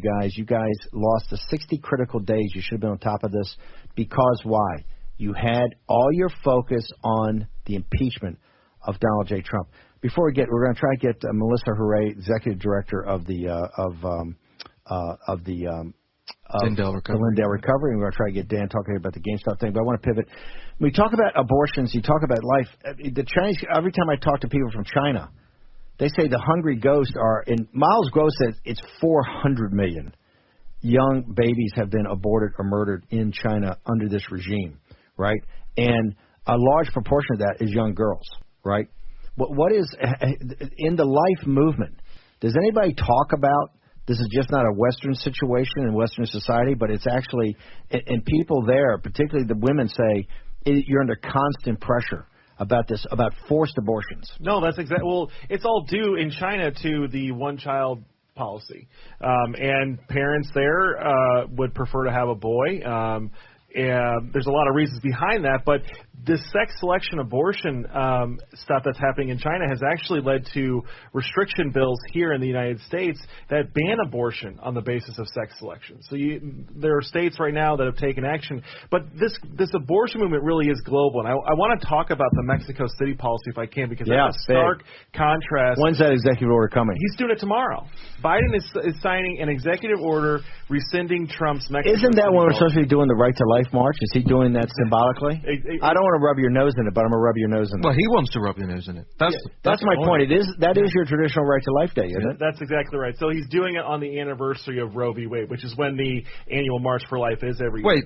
Guys, you guys lost the 60 critical days. You should have been on top of this because why? You had all your focus on the impeachment of Donald J. Trump. We're going to try to get Melissa Hooray, executive director of the Lindell Recovery. And we're going to try to get Dan talking about the GameStop thing. But I want to pivot. When we talk about abortions, you talk about life. The Chinese. Every time I talk to people from China, they say the hungry ghosts are, and Miles Gross says it's 400 million young babies have been aborted or murdered in China under this regime, right? And a large proportion of that is young girls, right? What is, in the life movement, does anybody talk about, this is just not a Western situation in Western society, but it's actually, and people there, particularly the women, say you're under constant pressure about this, about forced abortions. No, that's exactly. Well, it's all due in China to the one-child policy, and parents there would prefer to have a boy. And there's a lot of reasons behind that, but this sex selection abortion stuff that's happening in China has actually led to restriction bills here in the United States that ban abortion on the basis of sex selection. So there are states right now that have taken action, but this abortion movement really is global. And I want to talk about the Mexico City policy if I can, because that's a stark contrast. When's that executive order coming? He's doing it tomorrow. Biden is signing an executive order rescinding Trump's Mexico Isn't that City when we're policy. supposed to be doing the Right to Life March? Is he doing that symbolically? I don't want to rub your nose in it, but I'm going to rub your nose in it. Well, he wants to rub your nose in it. That's my point. That is your traditional Right to Life Day, isn't it? That's exactly right. So he's doing it on the anniversary of Roe v. Wade, which is when the annual March for Life is every year. Wait,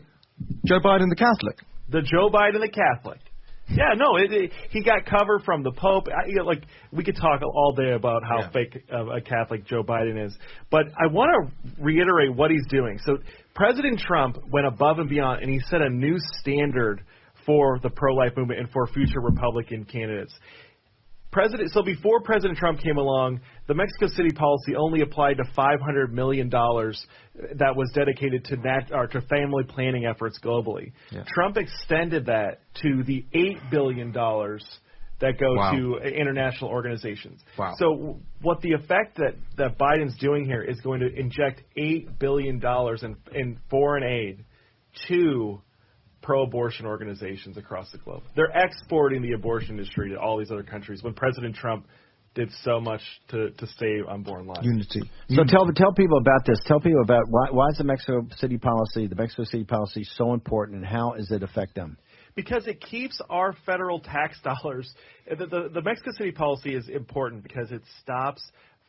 Joe Biden the Catholic? The Joe Biden the Catholic. Yeah, no, he got cover from the Pope. We could talk all day about how fake a Catholic Joe Biden is. But I want to reiterate what he's doing. So President Trump went above and beyond, and he set a new standard for the pro-life movement and for future Republican candidates. So before President Trump came along, the Mexico City policy only applied to $500 million that was dedicated to family planning efforts globally. Yeah. Trump extended that to the $8 billion that go to international organizations. Wow. So what the effect that Biden's doing here is going to inject $8 billion in foreign aid to pro-abortion organizations across the globe. They're exporting the abortion industry to all these other countries when President Trump did so much to save unborn lives. Unity. So tell people about this. Tell people about why is the Mexico City policy so important, and how does it affect them? Because it keeps our federal tax dollars. The Mexico City policy is important because it stops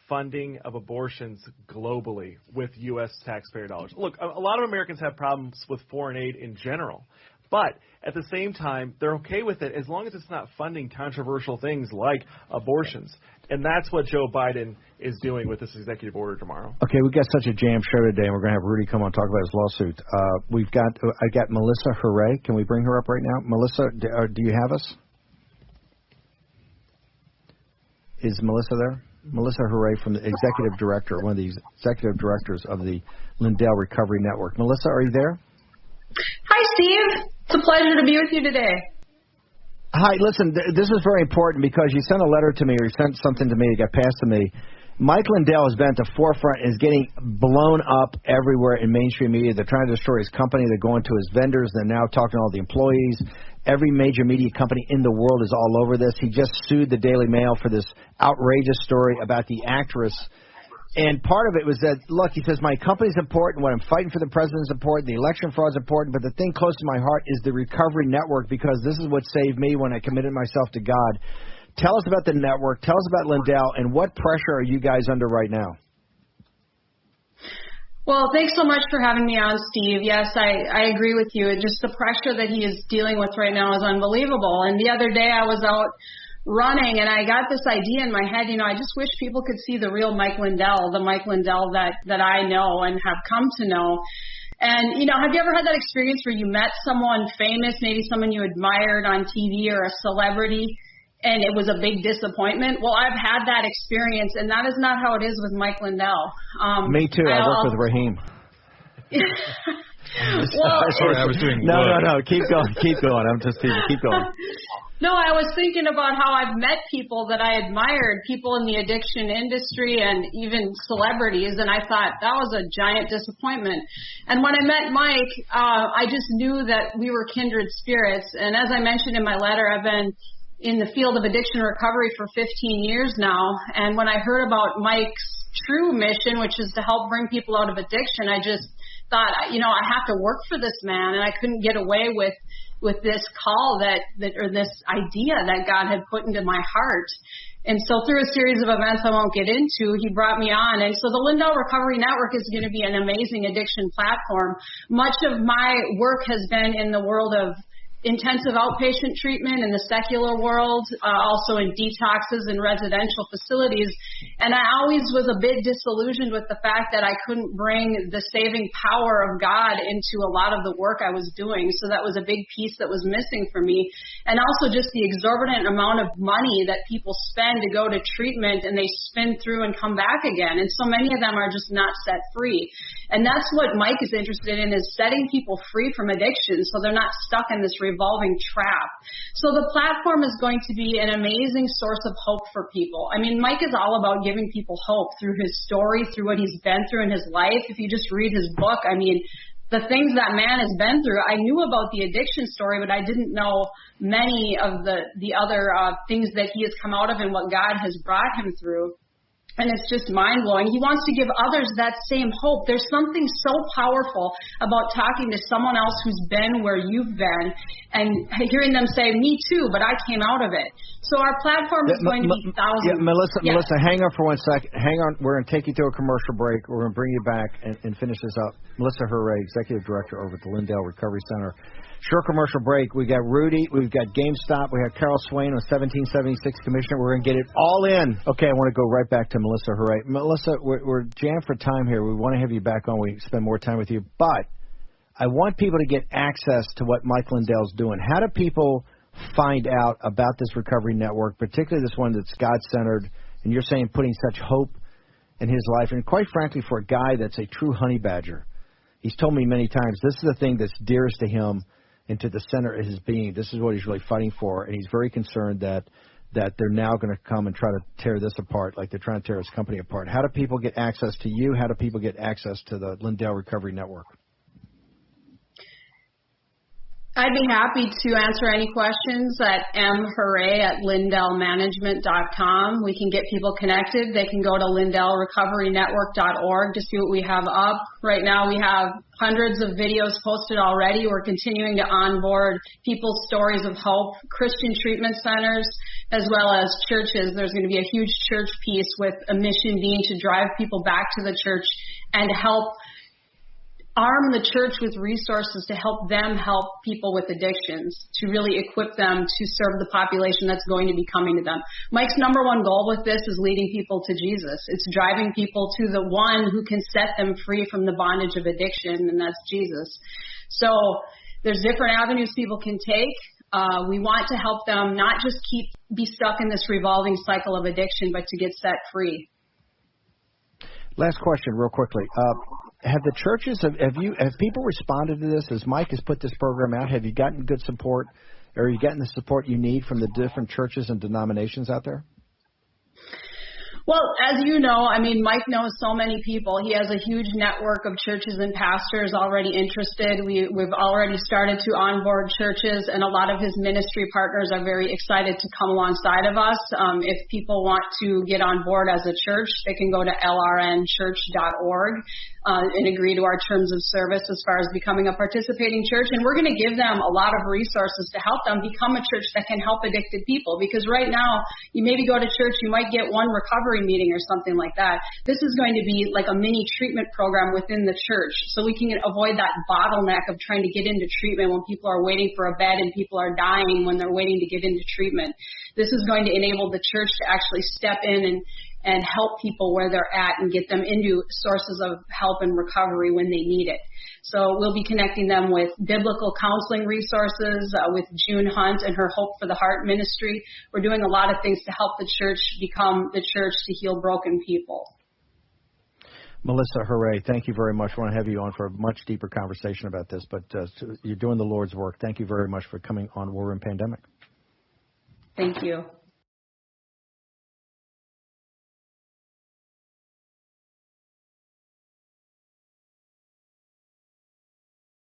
funding of abortions globally with U.S. taxpayer dollars. Look, a lot of Americans have problems with foreign aid in general, but at the same time, they're okay with it as long as it's not funding controversial things like abortions. And that's what Joe Biden is doing with this executive order tomorrow. Okay, we've got such a jam show today, and we're going to have Rudy come on and talk about his lawsuit. I got Melissa Hooray. Can we bring her up right now? Melissa, do you have us? Is Melissa there? Melissa Hooray, from the executive director, one of the executive directors of the Lindell Recovery Network. Melissa, are you there? Hi, Steve. It's a pleasure to be with you today. Hi, listen, this is very important because you sent a letter to me, or you sent something to me that got passed to me. Mike Lindell has been at the forefront and is getting blown up everywhere in mainstream media. They're trying to destroy his company. They're going to his vendors. They're now talking to all the employees. Every major media company in the world is all over this. He just sued the Daily Mail for this outrageous story about the actress. And part of it was that, look, he says, my company's important. What I'm fighting for the president is important. The election fraud is important. But the thing close to my heart is the Recovery Network, because this is what saved me when I committed myself to God. Tell us about the network. Tell us about Lindell. And what pressure are you guys under right now? Well, thanks so much for having me on, Steve. Yes, I agree with you. Just the pressure that he is dealing with right now is unbelievable. And the other day I was out running and I got this idea in my head. I just wish people could see the real Mike Lindell, the Mike Lindell that I know and have come to know. And, have you ever had that experience where you met someone famous, maybe someone you admired on TV or a celebrity, and it was a big disappointment? Well, I've had that experience, and that is not how it is with Mike Lindell. Me too. I work with Raheem. Well, sorry, I was doing No. Keep going. I'm just teasing. Keep going. No, I was thinking about how I've met people that I admired, people in the addiction industry and even celebrities, and I thought that was a giant disappointment. And when I met Mike, I just knew that we were kindred spirits. And as I mentioned in my letter, I've been in the field of addiction recovery for 15 years now. And when I heard about Mike's true mission, which is to help bring people out of addiction, I just thought, I have to work for this man, and I couldn't get away with this call or this idea that God had put into my heart. And so through a series of events I won't get into, he brought me on. And so the Lindell Recovery Network is going to be an amazing addiction platform. Much of my work has been in the world of intensive outpatient treatment in the secular world, also in detoxes and residential facilities. And I always was a bit disillusioned with the fact that I couldn't bring the saving power of God into a lot of the work I was doing. So that was a big piece that was missing for me. And also just the exorbitant amount of money that people spend to go to treatment, and they spin through and come back again. And so many of them are just not set free. And that's what Mike is interested in, is setting people free from addiction so they're not stuck in this revolving trap. So the platform is going to be an amazing source of hope for people. I mean, Mike is all about giving people hope through his story, through what he's been through in his life. If you just read his book, I mean, the things that man has been through. I knew about the addiction story, but I didn't know many of the other things that he has come out of and what God has brought him through. And it's just mind-blowing. He wants to give others that same hope. There's something so powerful about talking to someone else who's been where you've been and hearing them say, me too, but I came out of it. So our platform is going to be thousands. Melissa, hang on for 1 second. Hang on. We're going to take you through a commercial break. We're going to bring you back and finish this up. Melissa Hooray, Executive Director over at the Lindell Recovery Center. Short commercial break. We got Rudy. We've got GameStop. We have Carol Swain, a 1776 commissioner. We're going to get it all in. Okay, I want to go right back to Melissa Hooray. Melissa, we're jammed for time here. We want to have you back on. We spend more time with you. But I want people to get access to what Mike Lindell's doing. How do people find out about this recovery network, particularly this one that's God-centered, and you're saying putting such hope in his life? And quite frankly, for a guy that's a true honey badger, he's told me many times this is the thing that's dearest to him and to the center of his being. This is what he's really fighting for, and he's very concerned that they're now going to come and try to tear this apart like they're trying to tear his company apart. How do people get access to you? How do people get access to the Lindell Recovery Network? I'd be happy to answer any questions at mhooray@lindellmanagement.com. We can get people connected. They can go to lindellrecoverynetwork.org to see what we have up. Right now we have hundreds of videos posted already. We're continuing to onboard people's stories of hope, Christian treatment centers, as well as churches. There's going to be a huge church piece with a mission being to drive people back to the church and help arm the church with resources to help them help people with addictions, to really equip them to serve the population that's going to be coming to them. Mike's number one goal with this is leading people to Jesus. It's driving people to the one who can set them free from the bondage of addiction, and that's Jesus. So there's different avenues people can take. We want to help them not just be stuck in this revolving cycle of addiction, but to get set free. Last question, real quickly. Have the churches, have people responded to this? As Mike has put this program out, have you gotten good support, or are you getting the support you need from the different churches and denominations out there? Well, as you know, I mean, Mike knows so many people. He has a huge network of churches and pastors already interested. We've already started to onboard churches, and a lot of his ministry partners are very excited to come alongside of us. If people want to get on board as a church, they can go to lrnchurch.org and agree to our terms of service as far as becoming a participating church. And we're going to give them a lot of resources to help them become a church that can help addicted people. Because right now, you maybe go to church, you might get one recovery meeting or something like that. This is going to be like a mini treatment program within the church, so we can avoid that bottleneck of trying to get into treatment when people are waiting for a bed and people are dying when they're waiting to get into treatment. This is going to enable the church to actually step in and help people where they're at and get them into sources of help and recovery when they need it. So we'll be connecting them with biblical counseling resources, with June Hunt and her Hope for the Heart ministry. We're doing a lot of things to help the church become the church to heal broken people. Melissa Hooray, thank you very much. I want to have you on for a much deeper conversation about this, but you're doing the Lord's work. Thank you very much for coming on War Room Pandemic. Thank you.